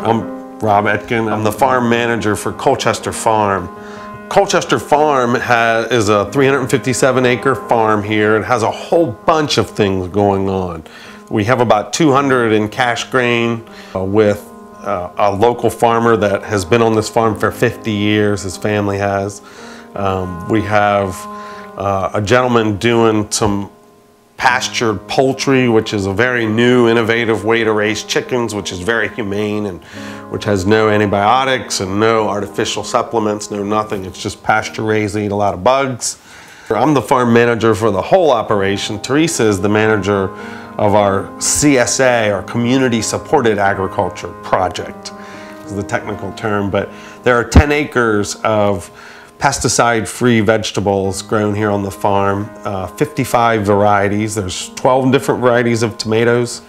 I'm Rob Etkin. I'm the farm manager for Colchester Farm. Colchester Farm is a 357-acre farm here. It has a whole bunch of things going on. We have about 200 in cash grain with a local farmer that has been on this farm for 50 years, his family has. We have a gentleman doing some pastured poultry, which is a very new, innovative way to raise chickens, which is very humane and which has no antibiotics and no artificial supplements, no nothing. It's just pasture raised, eat a lot of bugs. I'm the farm manager for the whole operation. Teresa is the manager of our CSA, our Community Supported Agriculture Project, is the technical term, but there are 10 acres of pesticide-free vegetables grown here on the farm, 55 varieties. There's 12 different varieties of tomatoes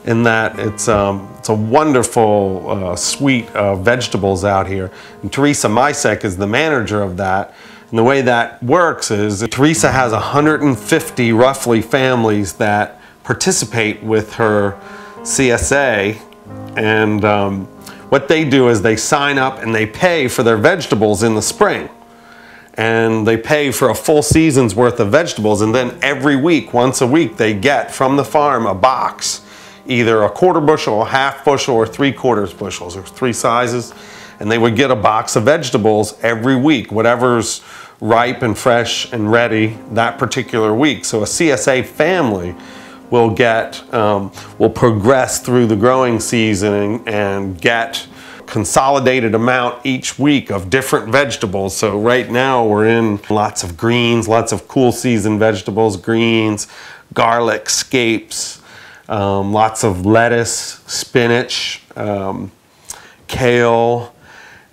in that. It's a wonderful suite of vegetables out here. And Teresa Misek is the manager of that. And the way that works is Teresa has 150 roughly families that participate with her CSA, and what they do is they sign up and they pay for their vegetables in the spring. And they pay for a full season's worth of vegetables, and then every week, once a week, they get from the farm a box, either a quarter bushel, a half bushel, or 3/4 bushels. There's 3 sizes, and they would get a box of vegetables every week, whatever's ripe and fresh and ready that particular week. So a CSA family will progress through the growing season and get consolidated amount each week of different vegetables. So right now we're in lots of greens, lots of cool season vegetables, greens, garlic, scapes, lots of lettuce, spinach, kale,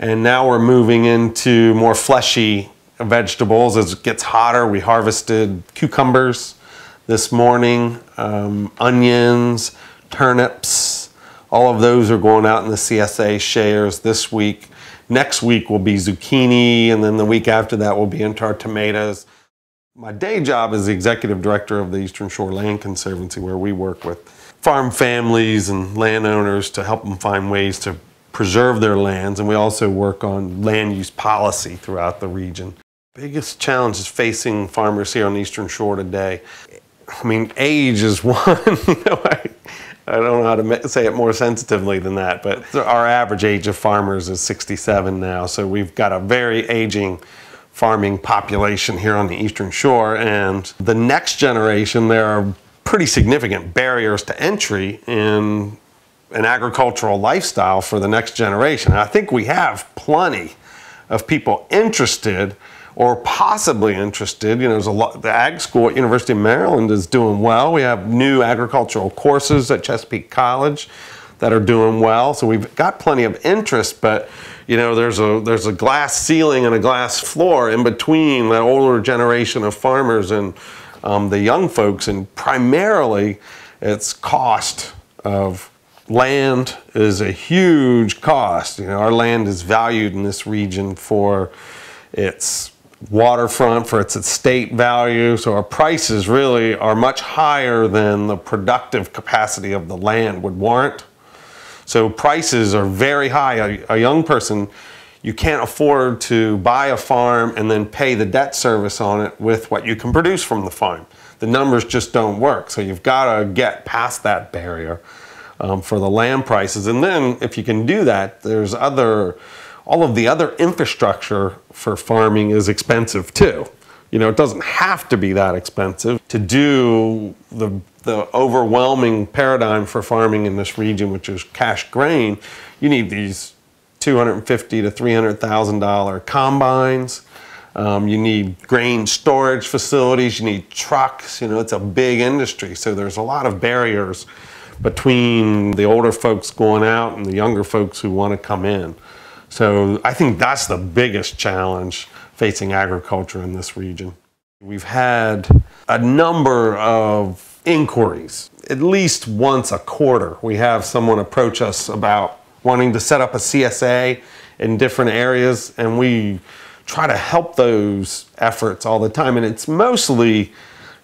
and now we're moving into more fleshy vegetables. As it gets hotter, we harvested cucumbers this morning, onions, turnips. All of those are going out in the CSA shares this week. Next week will be zucchini, and then the week after that will be into our tomatoes. My day job is the executive director of the Eastern Shore Land Conservancy, where we work with farm families and landowners to help them find ways to preserve their lands, and we also work on land use policy throughout the region. Biggest challenges facing farmers here on the Eastern Shore today, I mean, age is one. I don't know how to say it more sensitively than that, but our average age of farmers is 67 now, so we've got a very aging farming population here on the Eastern Shore, and the next generation, there are pretty significant barriers to entry in an agricultural lifestyle for the next generation. And I think we have plenty of people interested or possibly interested. You know, there's a lot. The ag school at University of Maryland is doing well. We have new agricultural courses at Chesapeake College that are doing well. So we've got plenty of interest, but you know, there's a glass ceiling and a glass floor in between the older generation of farmers and the young folks, and primarily it's cost of land is a huge cost. You know, our land is valued in this region for its waterfront, for its estate value, so our prices really are much higher than the productive capacity of the land would warrant. So prices are very high. A young person, you can't afford to buy a farm and then pay the debt service on it with what you can produce from the farm. The numbers just don't work, so you've got to get past that barrier for the land prices. And then if you can do that, there's all of the other infrastructure for farming is expensive too. You know, it doesn't have to be that expensive to do the overwhelming paradigm for farming in this region, which is cash grain. You need these $250,000 to $300,000 combines. You need grain storage facilities. You need trucks. You know, it's a big industry. So there's a lot of barriers between the older folks going out and the younger folks who want to come in. So I think that's the biggest challenge facing agriculture in this region. We've had a number of inquiries. At least once a quarter, we have someone approach us about wanting to set up a CSA in different areas, and we try to help those efforts all the time. And it's mostly,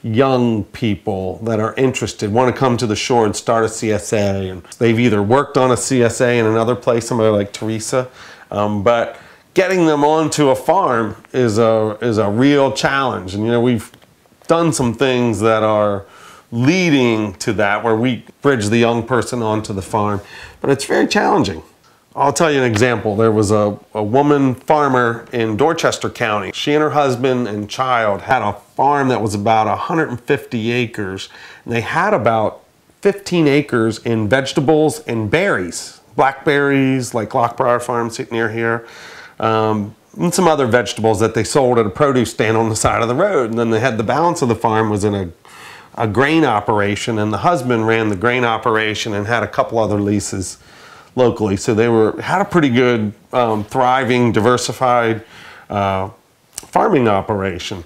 young people that are interested, want to come to the shore and start a CSA. And they've either worked on a CSA in another place, somebody like Teresa, but getting them onto a farm is a real challenge. And we've done some things that are leading to that, where we bridge the young person onto the farm, but it's very challenging. I'll tell you an example. There was a woman farmer in Dorchester County. She and her husband and child had a farm that was about 150 acres. And they had about 15 acres in vegetables and berries. Blackberries, like Lockbriar Farm sitting near here. And some other vegetables that they sold at a produce stand on the side of the road. And then they had the balance of the farm was in a grain operation, and the husband ran the grain operation and had a couple other leases locally. So they had a pretty good, thriving, diversified farming operation.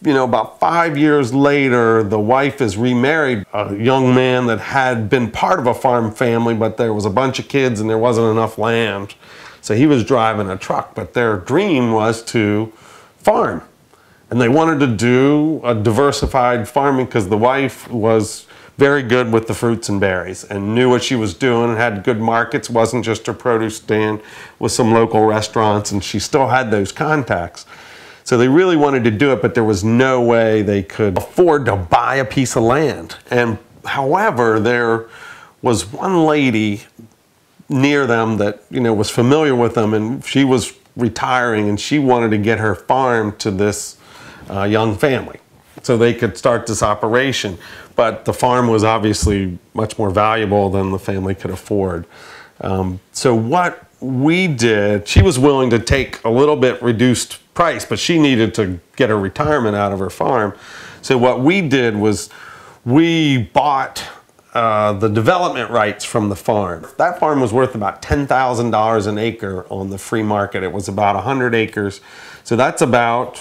About 5 years later, the wife is remarried, a young man that had been part of a farm family, but there was a bunch of kids and there wasn't enough land. So he was driving a truck, but their dream was to farm. And they wanted to do a diversified farming because the wife was very good with the fruits and berries and knew what she was doing and had good markets. Wasn't just her produce stand, with some local restaurants, and she still had those contacts. So they really wanted to do it, but there was no way they could afford to buy a piece of land. And however, there was one lady near them that was familiar with them, and she was retiring, and she wanted to get her farm to this young family so they could start this operation. But the farm was obviously much more valuable than the family could afford. So what we did, she was willing to take a little bit reduced price, but she needed to get her retirement out of her farm. So what we did was we bought the development rights from the farm. That farm was worth about $10,000 an acre on the free market. It was about 100 acres. So that's about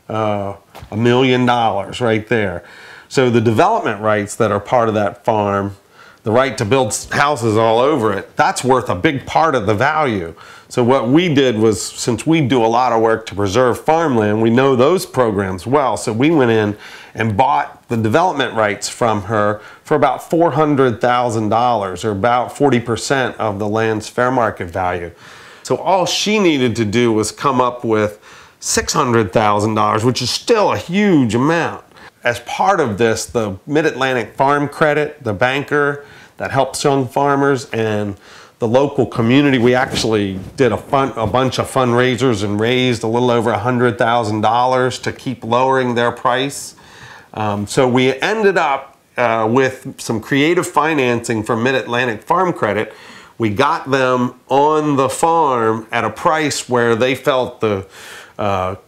$1 million right there. So the development rights that are part of that farm, the right to build houses all over it, that's worth a big part of the value. So what we did was, since we do a lot of work to preserve farmland, we know those programs well. So we went in and bought the development rights from her for about $400,000, or about 40% of the land's fair market value. So all she needed to do was come up with $600,000, which is still a huge amount. As part of this, the Mid-Atlantic Farm Credit, the banker that helps young farmers, and the local community, we actually did a bunch of fundraisers and raised a little over $100,000 to keep lowering their price. So we ended up with some creative financing from Mid-Atlantic Farm Credit. We got them on the farm at a price where they felt the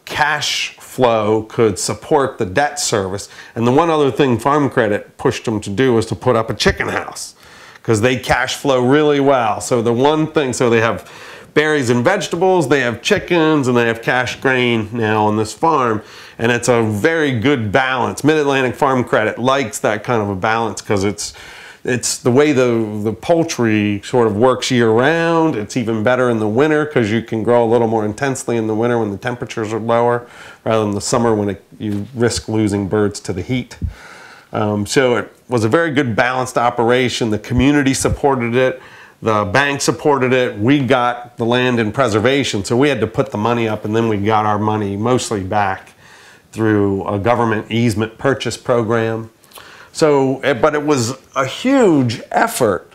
cash flow could support the debt service. And the one other thing Farm Credit pushed them to do was to put up a chicken house, because they cash flow really well. So the one thing, so they have berries and vegetables, they have chickens, and they have cash grain now on this farm. And it's a very good balance. Mid-Atlantic Farm Credit likes that kind of a balance, because it's the way the poultry sort of works year round. It's even better in the winter, because you can grow a little more intensely in the winter when the temperatures are lower, rather than the summer when you risk losing birds to the heat. So it was a very good balanced operation. The community supported it. The bank supported it. We got the land in preservation, so we had to put the money up, and then we got our money mostly back through a government easement purchase program. So, but it was a huge effort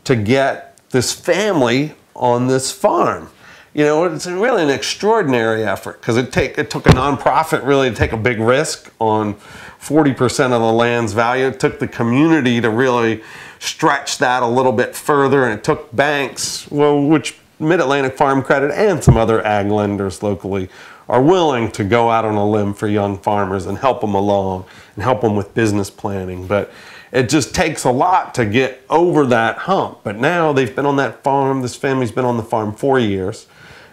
to get this family on this farm. It's really an extraordinary effort, because it took a nonprofit really to take a big risk on 40% of the land's value. It took the community to really stretch that a little bit further, and it took banks, which Mid-Atlantic Farm Credit and some other ag lenders locally are willing to go out on a limb for young farmers and help them along and help them with business planning. But it just takes a lot to get over that hump. But now they've been on that farm, this family's been on the farm 4 years,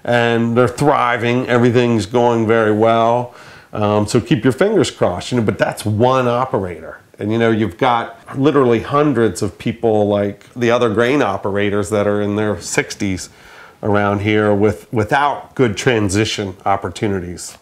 and they're thriving, everything's going very well. So keep your fingers crossed, but that's one operator. And you've got literally hundreds of people like the other grain operators that are in their 60s around here without good transition opportunities.